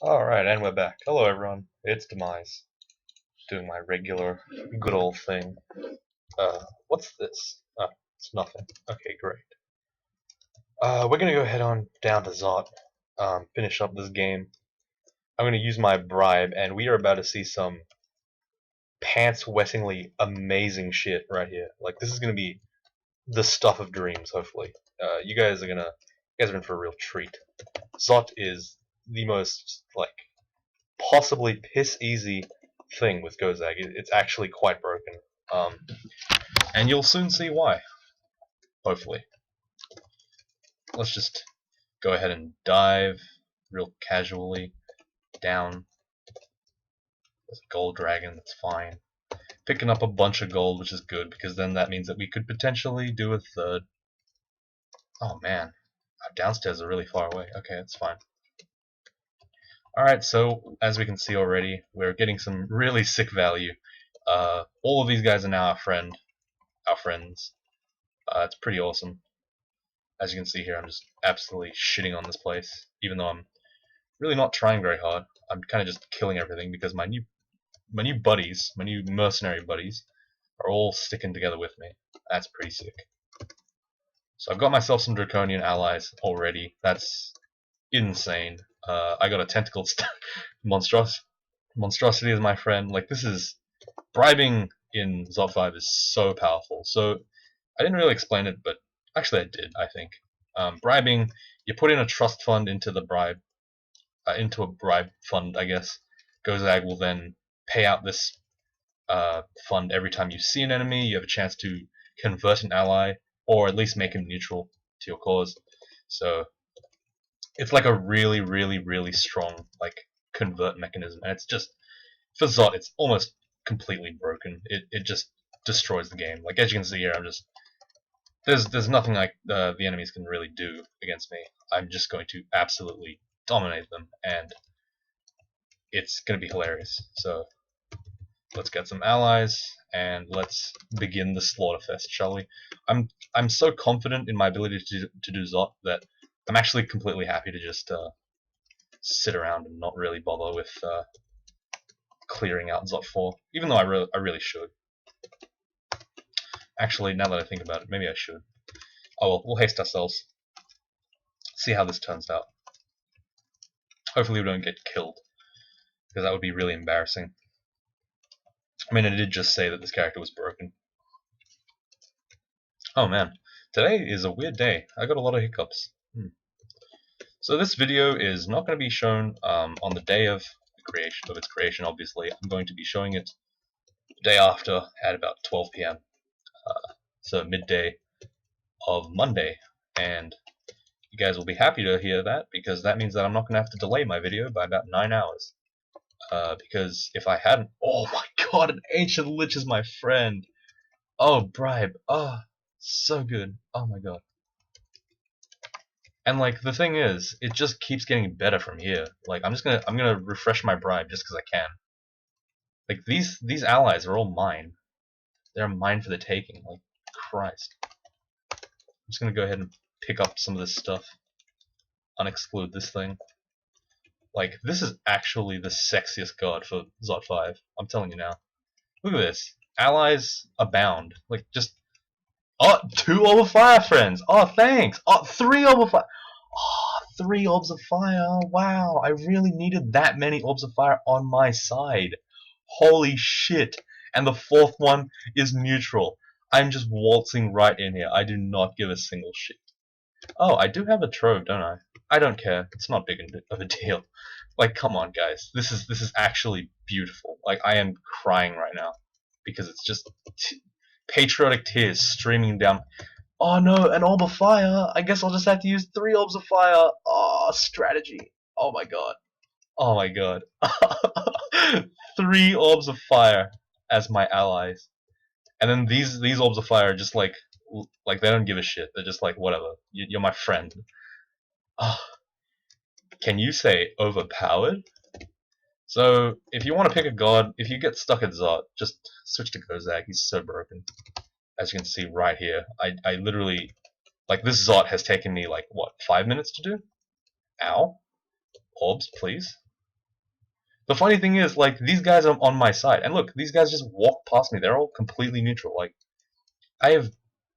Alright, and we're back. Hello everyone, it's Demise. Doing my regular, good old thing. What's this? Oh, it's nothing. Okay, great. We're gonna go head on down to Zot, finish up this game. I'm gonna use my bribe, and we are about to see some pants-wettingly amazing shit right here. Like, this is gonna be the stuff of dreams, hopefully. You guys are in for a real treat. Zot is the most, like, possibly piss easy thing with Gozag. It's actually quite broken. And you'll soon see why, hopefully. Let's just go ahead and dive real casually down. There's a gold dragon, that's fine. Picking up a bunch of gold, which is good, because then that means that we could potentially do a third. Oh man, our downstairs are really far away. Okay, that's fine. Alright, so as we can see already, we're getting some really sick value. All of these guys are now our friends. It's pretty awesome. As you can see here, I'm just absolutely shitting on this place, even though I'm really not trying very hard. I'm kind of just killing everything because my new buddies, my new mercenary buddies, are all sticking together with me. That's pretty sick. So I've got myself some draconian allies already. That's insane. I got a tentacled monstrosity as my friend. Like, this is bribing in Zot 5 is so powerful. So I didn't really explain it, but actually I did, I think. Bribing, you put in a trust fund into the bribe, into a bribe fund, I guess. Gozag will then pay out this fund every time you see an enemy. You have a chance to convert an ally, or at least make him neutral to your cause. So it's like a really, really, really strong like convert mechanism, and it's just for Zot, it's almost completely broken. It just destroys the game. Like, as you can see here, I'm just there's nothing like the enemies can really do against me. I'm just going to absolutely dominate them, and it's going to be hilarious. So let's get some allies and let's begin the slaughterfest, shall we? I'm so confident in my ability to do Zot that I'm actually completely happy to just sit around and not really bother with clearing out Zot 4, even though I really should. Actually, now that I think about it, maybe I should. Oh well, we'll haste ourselves. See how this turns out. Hopefully we don't get killed, because that would be really embarrassing. I mean, I did just say that this character was broken. Oh man, today is a weird day. I got a lot of hiccups. So this video is not going to be shown on the day of its creation. Obviously, I'm going to be showing it the day after at about 12 p.m. So midday of Monday, and you guys will be happy to hear that, because that means that I'm not going to have to delay my video by about 9 hours. Because if I hadn't... Oh my god, an ancient lich is my friend! Oh, bribe. Oh, so good. Oh my god. And like, the thing is, it just keeps getting better from here. Like, I'm gonna refresh my bribe just because I can. Like, these allies are all mine. They're mine for the taking. Like, Christ. I'm just gonna go ahead and pick up some of this stuff. Unexclude this thing. Like, this is actually the sexiest god for Zot 5. I'm telling you now. Look at this. Allies abound. Like, just... Oh, 2 Orb of Fire, friends! Oh, thanks! Oh, 3 Orb of Fire! Oh, 3 Orbs of Fire! Wow, I really needed that many Orbs of Fire on my side. Holy shit! And the 4th one is neutral. I'm just waltzing right in here. I do not give a single shit. Oh, I do have a trove, don't I? I don't care. It's not big of a deal. Like, come on, guys. This is actually beautiful. Like, I am crying right now because it's just patriotic tears streaming down. Oh no, an orb of fire. I guess I'll just have to use 3 orbs of fire. Oh, strategy. Oh my god. Oh my god. 3 orbs of fire as my allies. And then these orbs of fire are just like they don't give a shit. They're just like, whatever. You're my friend. Oh, can you say overpowered? So if you want to pick a god, if you get stuck at Zot, just switch to Gozag. He's so broken. As you can see right here, I literally, like, this Zot has taken me like what, 5 minutes to do? Ow. Orbs, please. The funny thing is, like, these guys are on my side, and look, these guys just walk past me. They're all completely neutral. Like, I have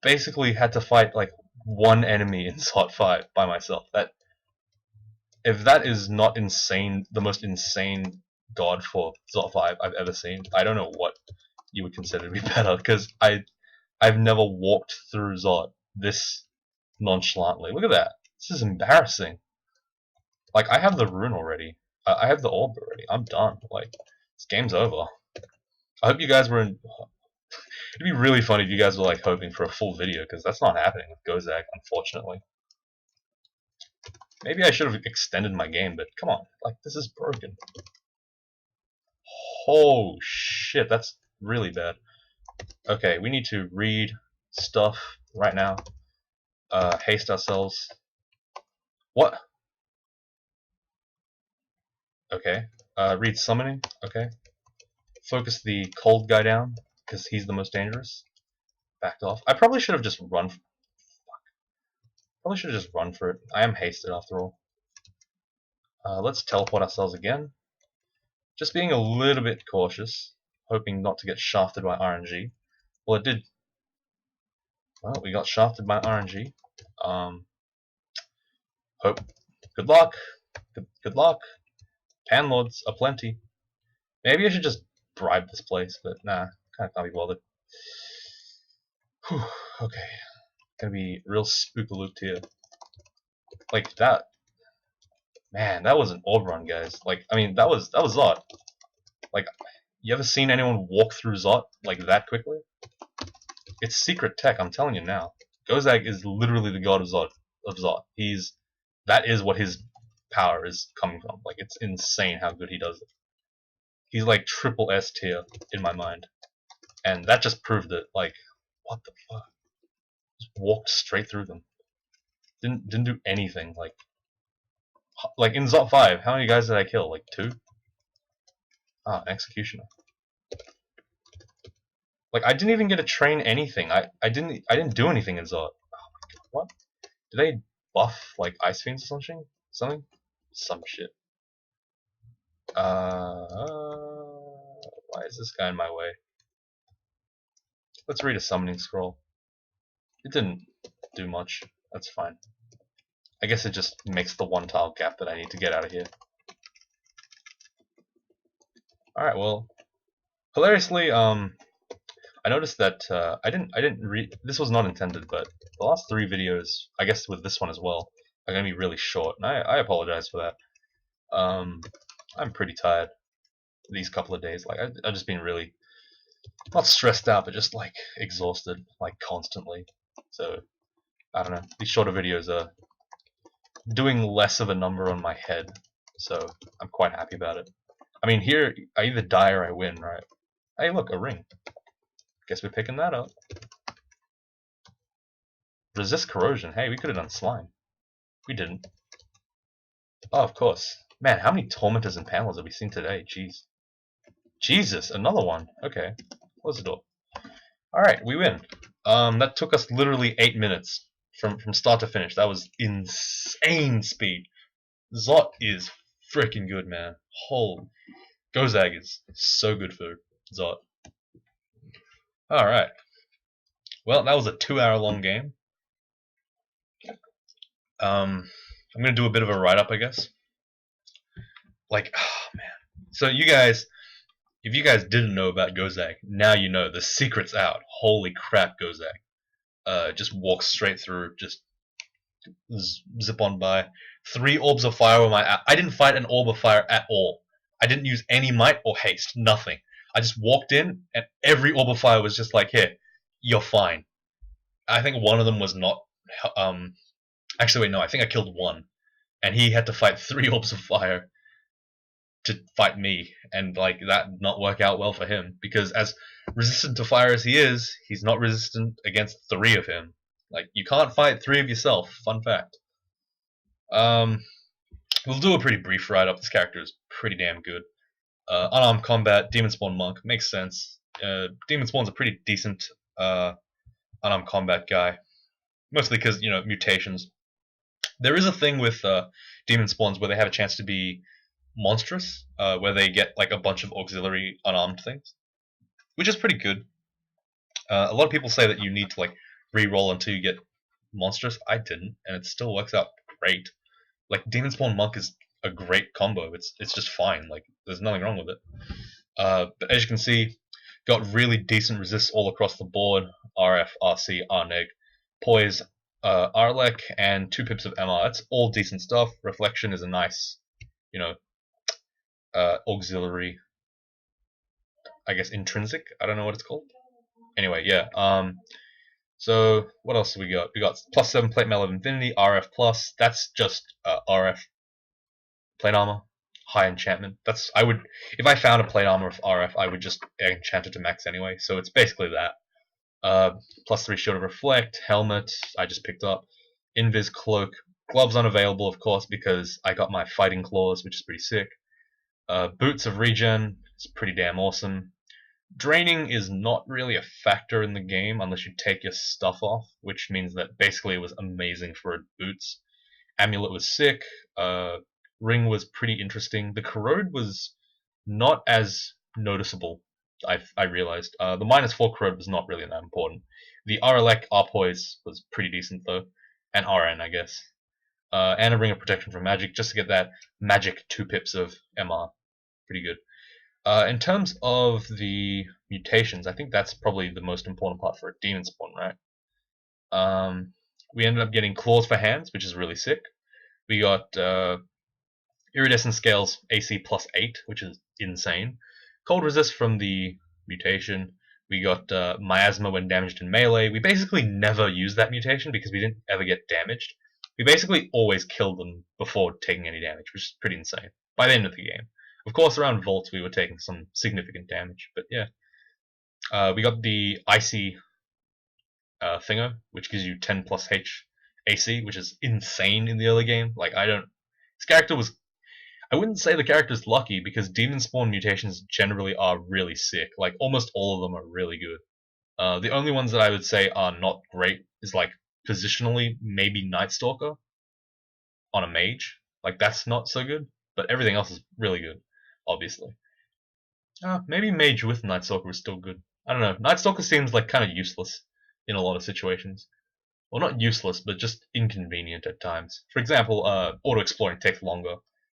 basically had to fight like one enemy in Slot 5 by myself. That if that is not insane, the most insane god for Slot 5 I've ever seen, I don't know what you would consider to be better, because I've never walked through Zod this nonchalantly. Look at that. This is embarrassing. Like, I have the rune already. I have the orb already. I'm done. Like, this game's over. I hope you guys were in. It'd be really funny if you guys were like hoping for a full video, because that's not happening with Gozag, unfortunately. Maybe I should have extended my game, but come on, like, this is broken. Oh shit, that's really bad. Okay, we need to read stuff right now. Haste ourselves. What? Okay. Read summoning. Okay. Focus the cold guy down, because he's the most dangerous. Backed off. I probably should have just run. Probably should have just run for it. I am hasted after all. Let's teleport ourselves again. Just being a little bit cautious, hoping not to get shafted by RNG. Well, it did. Well, we got shafted by RNG. Hope. Good luck. Good luck. Panlords aplenty. Maybe I should just bribe this place, but nah, kind of can't be bothered. Whew, okay. Gonna be real spookalooped here. Like that. Man, that was an orb run, guys. Like, I mean, that was Zot. Like, you ever seen anyone walk through Zot like that quickly? It's secret tech, I'm telling you now. Gozag is literally the god of Zot. That is what his power is coming from. Like, it's insane how good he does it. He's like triple S tier in my mind, and that just proved it. Like, what the fuck? Just walked straight through them. Didn't do anything. Like in Zot 5, how many guys did I kill? Like 2? Ah, an executioner. Like, I didn't even get to train anything. I didn't do anything in Zot. Oh my god, what? Do they buff like Ice Fiends or something? Some shit. Why is this guy in my way? Let's read a summoning scroll. It didn't do much. That's fine. I guess it just makes the one tile gap that I need to get out of here. Alright, well, hilariously, I noticed that I didn't read. This was not intended, but the last 3 videos, I guess with this one as well, are gonna be really short, and I apologize for that. I'm pretty tired these couple of days. Like, I've just been really not stressed out, but just like exhausted, like constantly. So I don't know. These shorter videos are doing less of a number on my head, so I'm quite happy about it. I mean, here I either die or I win, right? Hey, look, a ring. Guess we're picking that up. Resist corrosion. Hey, we could have done slime. We didn't. Oh, of course. Man, how many tormentors and panels have we seen today? Jeez. Jesus, another one. Okay, close the door. Alright, we win. That took us literally 8 minutes from start to finish. That was insane speed. Zot is freaking good, man. Holy. Gozag is so good for Zot. Alright. Well, that was a 2-hour long game. I'm gonna do a bit of a write-up, I guess. Like, oh man. So you guys, if you guys didn't know about Gozag, now you know. The secret's out. Holy crap, Gozag. Just walk straight through, just zip on by. 3 orbs of fire were my. I didn't fight an orb of fire at all. I didn't use any might or haste, nothing. I just walked in, and every orb of fire was just like, here, you're fine. I think one of them was not. Actually, wait, no, I think I killed one, and he had to fight 3 orbs of fire to fight me, and like that not work out well for him, because as resistant to fire as he is, he's not resistant against 3 of him. Like, you can't fight 3 of yourself. Fun fact. We'll do a pretty brief write-up. This character is pretty damn good. Unarmed combat, Demon Spawn Monk, makes sense. Demon Spawn's a pretty decent unarmed combat guy, mostly because, you know, mutations. There is a thing with Demon Spawns where they have a chance to be monstrous, where they get like a bunch of auxiliary unarmed things, which is pretty good. A lot of people say that you need to like re-roll until you get monstrous. I didn't, and it still works out great. Like Demon Spawn Monk is a great combo. It's just fine. Like there's nothing wrong with it. But as you can see, got really decent resists all across the board. RF, RC, RNeg, Poise, Arlec, and 2 pips of MR. That's all decent stuff. Reflection is a nice, you know, auxiliary, I guess intrinsic. I don't know what it's called. Anyway, yeah. So what else do we got? We got +7 plate mail of infinity, RF plus. That's just RF plate armor, high enchantment. That's I would if I found a plate armor of RF, I would just enchant it to max anyway. So it's basically that. +3 shield of reflect, helmet. I just picked up. Invis cloak. Gloves unavailable, of course, because I got my fighting claws, which is pretty sick. Boots of regen. It's pretty damn awesome. Draining is not really a factor in the game unless you take your stuff off, which means that basically it was amazing for boots. Amulet was sick. Ring was pretty interesting. The corrode was not as noticeable. I realized the -4 corrode was not really that important. The RLEC Arpoise was pretty decent though, and RN I guess. And a ring of protection from magic just to get that magic 2 pips of MR. Pretty good. In terms of the mutations, I think that's probably the most important part for a demon spawn, right? We ended up getting claws for hands, which is really sick. We got iridescent scales AC +8, which is insane. Cold resist from the mutation. We got miasma when damaged in melee. We basically never used that mutation because we didn't ever get damaged. We basically always killed them before taking any damage, which is pretty insane by the end of the game. Of course, around Vaults we were taking some significant damage, but yeah. We got the Icy Thinger, which gives you 10 plus H AC, which is insane in the early game. Like, this character was... I wouldn't say the character's lucky, because Demon Spawn mutations generally are really sick. Like, almost all of them are really good. The only ones that I would say are not great is, like, positionally, maybe Night Stalker on a mage. Like, that's not so good, but everything else is really good, obviously. Maybe mage with Night Stalker is still good. I don't know. Night Stalker seems like kind of useless in a lot of situations. Well, not useless, but just inconvenient at times. For example, auto-exploring takes longer,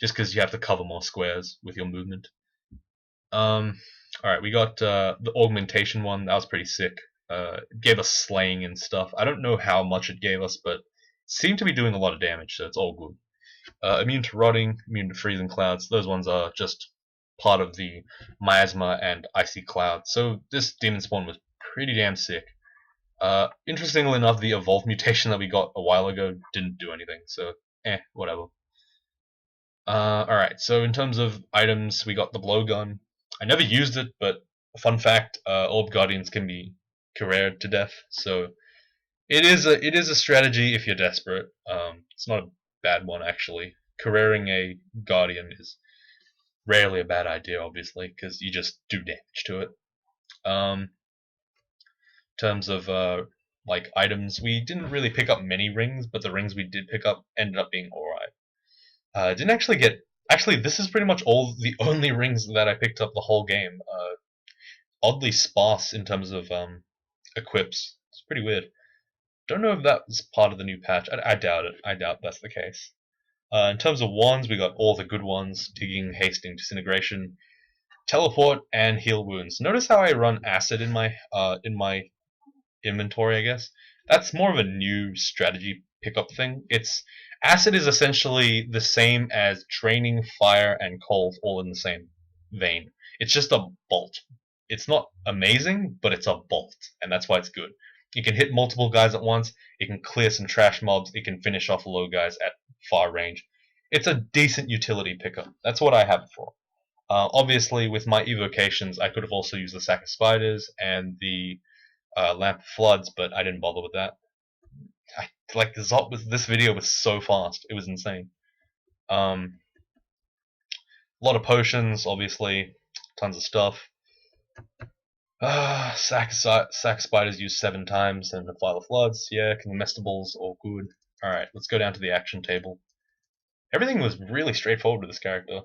just because you have to cover more squares with your movement. Alright, we got the augmentation one. That was pretty sick. It gave us slaying and stuff. I don't know how much it gave us, but it seemed to be doing a lot of damage, so it's all good. Immune to rotting, immune to freezing clouds. Those ones are just part of the miasma and icy cloud. So this demon spawn was pretty damn sick. Interestingly enough, the evolve mutation that we got a while ago didn't do anything, so whatever. Alright, so in terms of items, we got the blowgun. I never used it, but fun fact, Orb Guardians can be careered to death, so it is a strategy if you're desperate. It's not a bad one actually. Careering a Guardian is rarely a bad idea, obviously, because you just do damage to it. In terms of like items, we didn't really pick up many rings, but the rings we did pick up ended up being alright. Didn't actually get. Actually, this is pretty much all the only rings that I picked up the whole game. Oddly sparse in terms of equips. It's pretty weird. Don't know if that was part of the new patch. I doubt it. I doubt that's the case. In terms of wands, we got all the good ones: digging, hasting, disintegration, teleport, and heal wounds. Notice how I run acid in my inventory, I guess. That's more of a new strategy pickup thing. Acid is essentially the same as training, fire, and cold all in the same vein. It's just a bolt. It's not amazing, but it's a bolt, and that's why it's good. It can hit multiple guys at once, it can clear some trash mobs, it can finish off low guys at far range. It's a decent utility pickup. That's what I have it for. Obviously, with my evocations, I could have also used the Sack of Spiders and the Lamp of Floods, but I didn't bother with that. This video was so fast, it was insane. A lot of potions, obviously, tons of stuff. Sack Spiders used 7 times, and the File of Floods, yeah, comestibles, all good. Alright, let's go down to the action table. Everything was really straightforward with this character.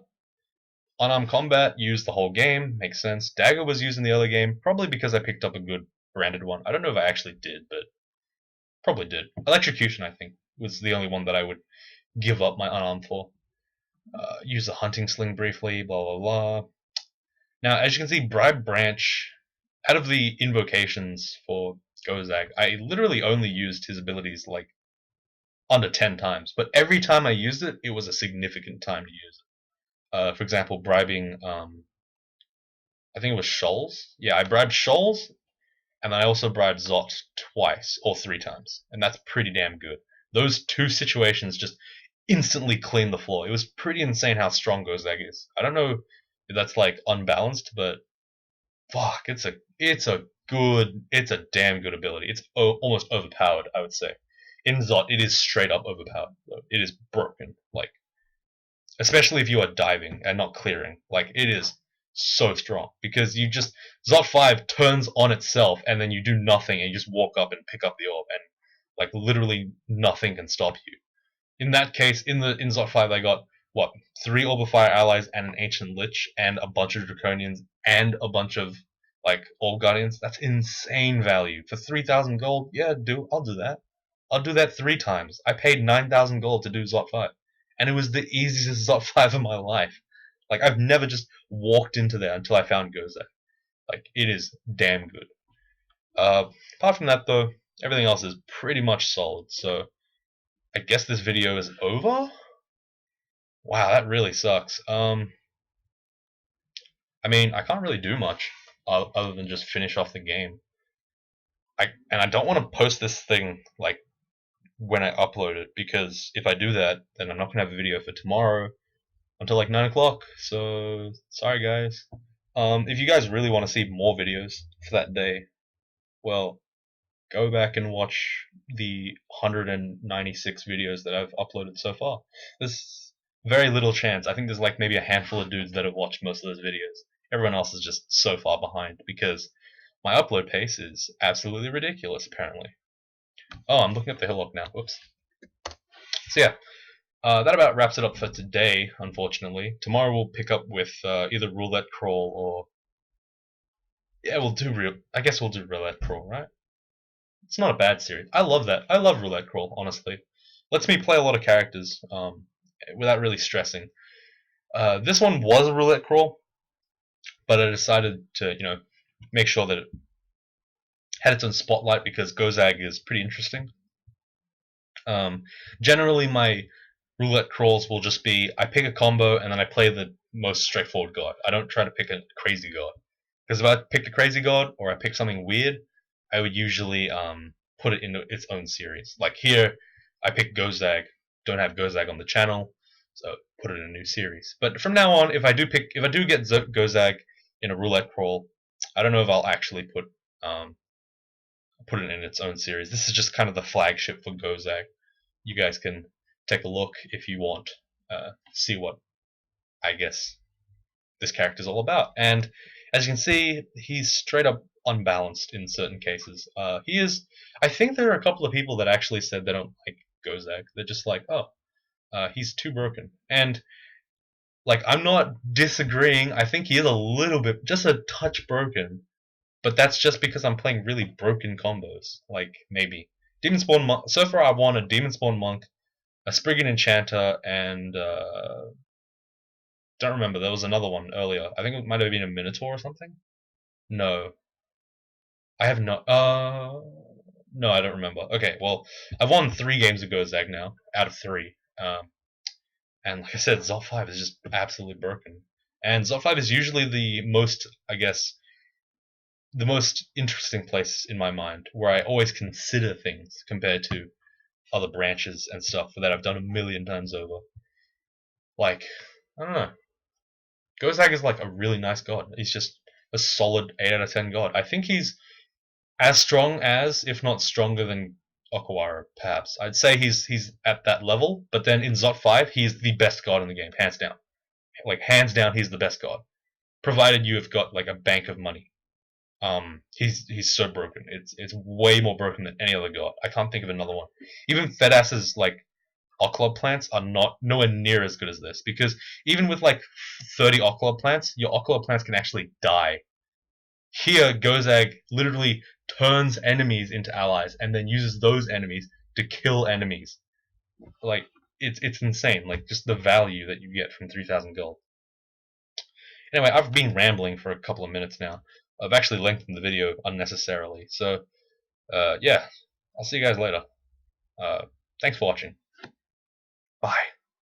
Unarmed combat used the whole game, makes sense. Dagger was used in the early game, probably because I picked up a good branded one. I don't know if I actually did, but probably did. Electrocution, I think, was the only one that I would give up my unarmed for. Use the hunting sling briefly, blah blah blah. Now, as you can see, Bribe Branch, out of the invocations for Gozag, I literally only used his abilities like under 10 times, but every time I used it, it was a significant time to use it. For example, bribing, I think it was Shoals. Yeah, I bribed Shoals, and I also bribed Zot twice or 3 times, and that's pretty damn good. Those 2 situations just instantly cleaned the floor. It was pretty insane how strong Gozag is. I don't know if that's like unbalanced, but fuck, it's a damn good ability. It's almost overpowered, I would say. In Zot, it is straight up overpowered. Though. It is broken, like especially if you are diving and not clearing. Like it is so strong because you just Zot 5 turns on itself and then you do nothing and you just walk up and pick up the orb and like literally nothing can stop you. In that case, in Zot 5 I got what 3 Orb of Fire allies and an Ancient Lich and a bunch of Draconians and a bunch of like Orb Guardians. That's insane value for 3,000 gold. Yeah, I'll do that. I'll do that 3 times. I paid 9,000 gold to do Zot 5, and it was the easiest Zot 5 of my life. Like I've never just walked into there until I found Gozag. Like it is damn good. Apart from that though, everything else is pretty much solid. So I guess this video is over. Wow, that really sucks. I mean, I can't really do much other than just finish off the game. And I don't want to post this thing like when I upload it because if I do that, then I'm not gonna have a video for tomorrow until like 9 o'clock. So sorry guys. If you guys really want to see more videos for that day, well, go back and watch the 196 videos that I've uploaded so far. There's very little chance. I think there's like maybe a handful of dudes that have watched most of those videos. Everyone else is just so far behind because my upload pace is absolutely ridiculous, apparently. Oh, I'm looking at the hillock now. Whoops. So yeah, that about wraps it up for today, unfortunately. Tomorrow we'll pick up with either Roulette Crawl or... Yeah, I guess we'll do Roulette Crawl, right? It's not a bad series. I love that. I love Roulette Crawl, honestly. Lets me play a lot of characters without really stressing. This one was a Roulette Crawl, but I decided to, make sure that it had its own spotlight because Gozag is pretty interesting. Generally, my Roulette Crawls will just be I pick a combo and then I play the most straightforward god. I don't try to pick a crazy god. Because if I picked a crazy god or I pick something weird, I would usually put it into its own series. Like here, I picked Gozag. Don't have Gozag on the channel, so put it in a new series. But from now on, if I do get Gozag in a Roulette Crawl, I don't know if I'll actually put it in its own series. This is just kind of the flagship for Gozag. You guys can take a look if you want, see what I guess this character is all about. And as you can see, he's straight up unbalanced in certain cases. He is. I think there are a couple of people that actually said they don't like Gozag. They're just like, oh, he's too broken. And like, I'm not disagreeing. I think he is a little bit, just a touch broken. But that's just because I'm playing really broken combos. Like maybe Demon Spawn Monk. So far, I won a Demon Spawn Monk, a Spriggan Enchanter, and don't remember. There was another one earlier. I think it might have been a Minotaur or something. No, I have not. No, I don't remember. Okay, well, I've won 3 games of Gozag now out of 3. And like I said, Zot 5 is just absolutely broken. And Zot 5 is usually the most, I guess, the most interesting place in my mind, where I always consider things compared to other branches and stuff that I've done a million times over. Like, I don't know. Gozag is like a really nice god. He's just a solid 8 out of 10 god. I think he's as strong as, if not stronger than Okawara, perhaps. I'd say he's at that level, but then in Zot 5, he's the best god in the game, hands down. Like, hands down, he's the best god. Provided you have got, like, a bank of money. He's so broken. It's way more broken than any other god. I can't think of another one. Even Fedas's, like, Oclob plants are not nowhere near as good as this, because even with like 30 Oclob plants, your Oclob plants can actually die. Here, Gozag literally turns enemies into allies and then uses those enemies to kill enemies. Like, it's insane. Like, just the value that you get from 3,000 gold. Anyway, I've been rambling for a couple of minutes now. I've actually lengthened the video unnecessarily. So, yeah, I'll see you guys later. Thanks for watching. Bye.